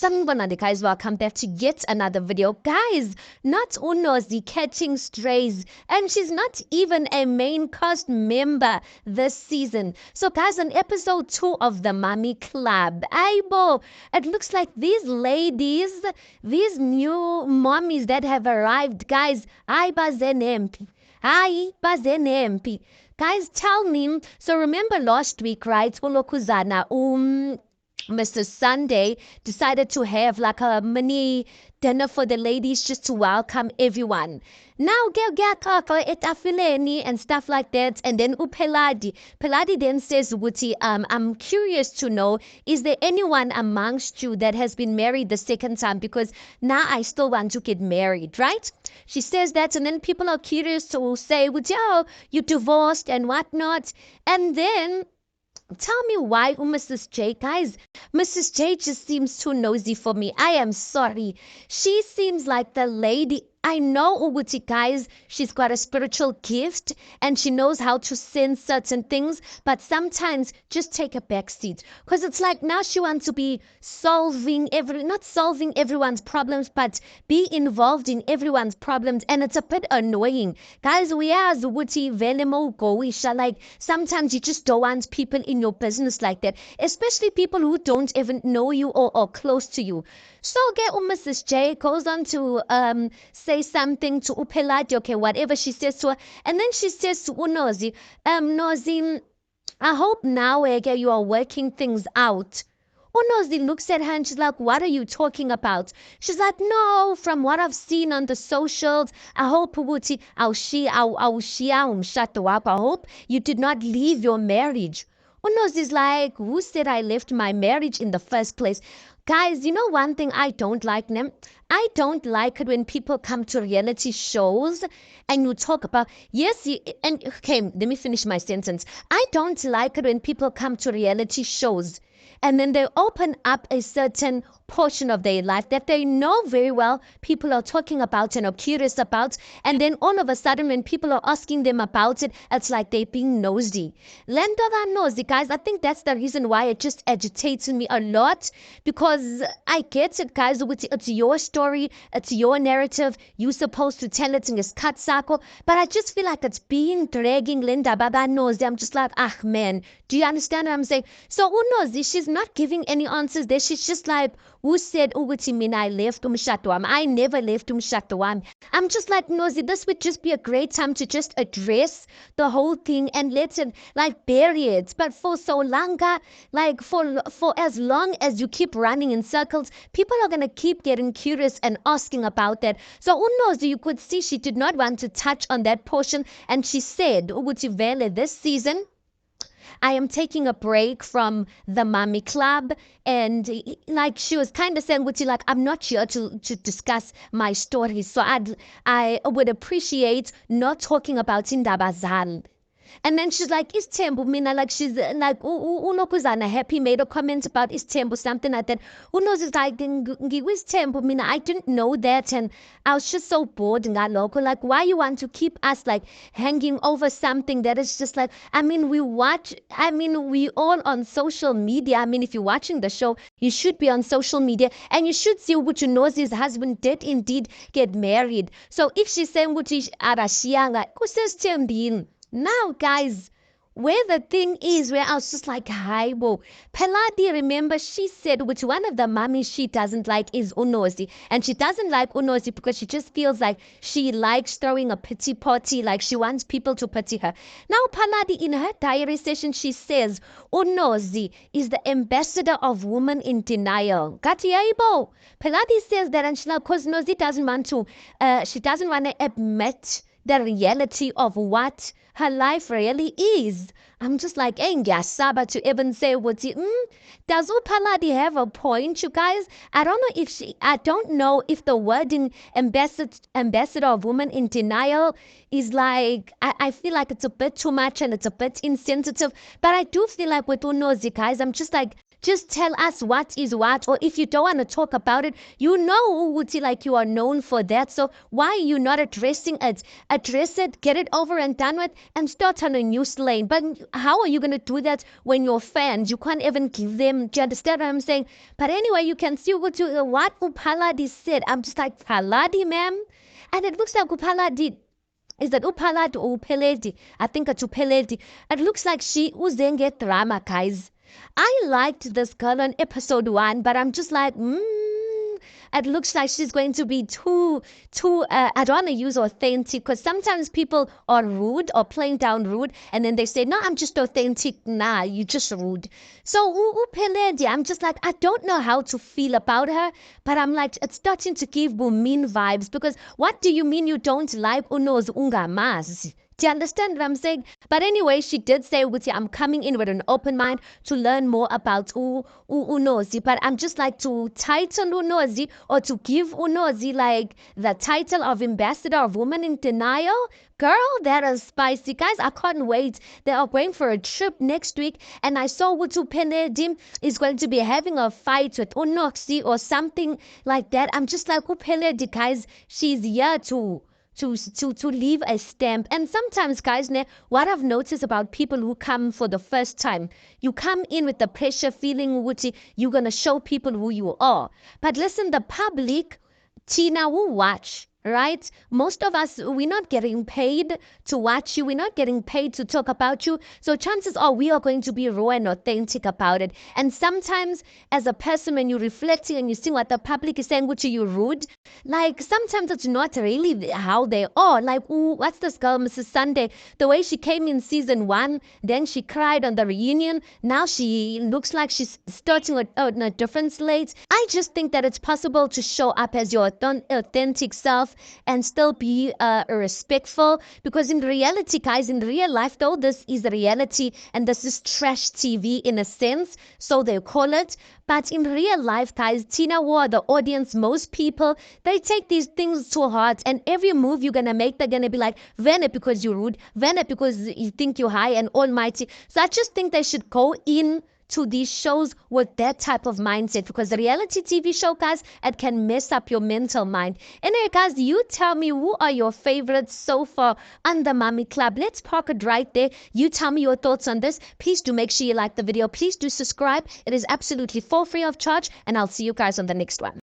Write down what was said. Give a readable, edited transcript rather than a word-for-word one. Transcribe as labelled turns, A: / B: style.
A: Sanibonani guys, welcome back to yet another video. Guys, not Unathi catching strays, and she's not even a main cast member this season. So guys, on episode 2 of the Mommy Club, Aibo, it looks like these ladies, these new mommies that have arrived, guys, Hi bazenempi. Guys, tell me, so remember last week, right, Ulokuzana, Mr. Sunday decided to have like a mini dinner for the ladies just to welcome everyone. Now etafileni and stuff like that. And then Peladi then says, Wuti, I'm curious to know, is there anyone amongst you that has been married the second time? Because now I still want to get married, right? She says that, and then people are curious to say, Wuti, oh, you divorced and whatnot. And then tell me why, Mrs. J. Guys, Mrs. J just seems too nosy for me. I am sorry. She seems like the lady. I know Uguti, guys, she's got a spiritual gift and she knows how to sense certain things, but sometimes just take a back seat. Because it's like now she wants to be not solving everyone's problems, but be involved in everyone's problems. And it's a bit annoying. Guys, we are Uguti, Velemo, Goisha. Like sometimes you just don't want people in your business like that, especially people who don't even know you or close to you. So Mrs. J goes on to say something to Upelati, okay, whatever she says to her, and then she says to Unathi, Nozi, I hope now you are working things out. Unathi looks at her and she's like, what are you talking about? She's like, no, from what I've seen on the socials, I hope I hope you did not leave your marriage. Unathi's like, who said I left my marriage in the first place? Guys, you know one thing I don't like them? I don't like it when people come to reality shows and you talk about, okay, let me finish my sentence. I don't like it when people come to reality shows and then they open up a certain portion of their life that they know very well people are talking about and are curious about, and then all of a sudden when people are asking them about it, it's like they're being nosy. Lendova nosy, guys. I think that's the reason why it just agitates me a lot, because I get it, guys. It's your story, it's your narrative, you're supposed to tell it in this cut circle, but I just feel like it's being dragging Linda Baba nosy. I'm just like, ah man, do you understand what I'm saying? So Unathi, she's not giving any answers there. She's just like, who said ukuthi mina I left umshado wami? I never left umshado wami. I'm just like, Nosy, this would just be a great time to just address the whole thing and let it like bury it. But for so long, like for as long as you keep running in circles, people are gonna keep getting curious and asking about that. So Unathi, you could see she did not want to touch on that portion, and she said ukuthi vele this season I am taking a break from the Mommy Club, and like she was kind of saying, like, I'm not here to discuss my stories, so I would appreciate not talking about indaba zami. And then she's like, is Tembu mina, like she's like Ulokuzana Happy made a comment about is Tembu, something like that. Unathi like is Tembu mina, I didn't know that, and I was just so bored in that local. Like, why you want to keep us like hanging over something that is just like, we all on social media. I mean, if you're watching the show, you should be on social media and you should see Uchunosi's husband did indeed get married. So if she's saying Uchi Arashianga, who says Tembin? Now, guys, where the thing is, where I was just like, hi, whoa. Peladi, remember, she said which one of the mummies she doesn't like is Unathi. And she doesn't like Unathi because she just feels like she likes throwing a pity party, like she wants people to pity her. Now, Peladi, in her diary session, she says Unathi is the ambassador of women in denial. Katiaibo. Peladi says that, and she's like, because Unathi doesn't want to, she doesn't want to admit the reality of what her life really is. I'm just like, Saba to even say, does Upaladi have a point, you guys? I don't know if the wording ambassador of women in denial is like, I feel like it's a bit too much and it's a bit insensitive, but I do feel like with Unathi, guys, I'm just like, Just tell us what is what, or if you don't want to talk about it, you know ukuthi like you are known for that. So why are you not addressing it? Address it, get it over and done with, and start on a new lane. But how are you going to do that when your fans, you can't even give them, do you understand what I'm saying? But anyway, you can see what Upaladi said. I'm just like, Paladi, ma'am? And it looks like Upaladi, is that Upaladi or Upeledi? I think it's Upeledi. It looks like she was then get drama, guys. I liked this girl on episode 1, but I'm just like, it looks like she's going to be too, I don't want to use authentic, because sometimes people are rude or playing down rude, and then they say, no, I'm just authentic. Nah, you just rude. So, Upeledi, I'm just like, I don't know how to feel about her, but I'm like, it's starting to give Bumin vibes, because what do you mean you don't like Unoz Ungamas? Do you understand what I'm saying? But anyway, she did say, I'm coming in with an open mind to learn more about Unozi. But I'm just like to title Unozi, or to give Unozi like the title of ambassador of woman in denial. Girl, that is spicy. Guys, I can't wait. They are going for a trip next week. And I saw Wutu Penedim is going to be having a fight with Unoxi or something like that. I'm just like, Upeledi, guys, she's here to leave a stamp. And sometimes, guys, what I've noticed about people who come for the first time, you come in with the pressure feeling you're gonna show people who you are. But listen, the public, Tina, will watch. Right? Most of us, we're not getting paid to watch you. We're not getting paid to talk about you. So chances are we are going to be raw and authentic about it. And sometimes as a person, when you're reflecting and you see what the public is saying, which you're rude, like sometimes it's not really how they are. Like, ooh, what's this girl, Mrs. Sunday? The way she came in season 1, then she cried on the reunion. Now she looks like she's starting on a different slate. I just think that it's possible to show up as your authentic self and still be respectful, because in reality, guys, in real life though, this is reality and this is trash TV in a sense, so they call it. But in real life, guys, Tina War, the audience, most people, they take these things to heart, and every move you're gonna make, they're gonna be like, Vene because you're rude, Vene because you think you're high and almighty. So I just think they should go in to these shows with that type of mindset, because the reality TV show, guys, it can mess up your mental mind. Anyway, guys, you tell me, who are your favorites so far on the Mommy Club? Let's park it right there. You tell me your thoughts on this. Please do make sure you like the video. Please do subscribe. It is absolutely for free of charge, and I'll see you guys on the next one.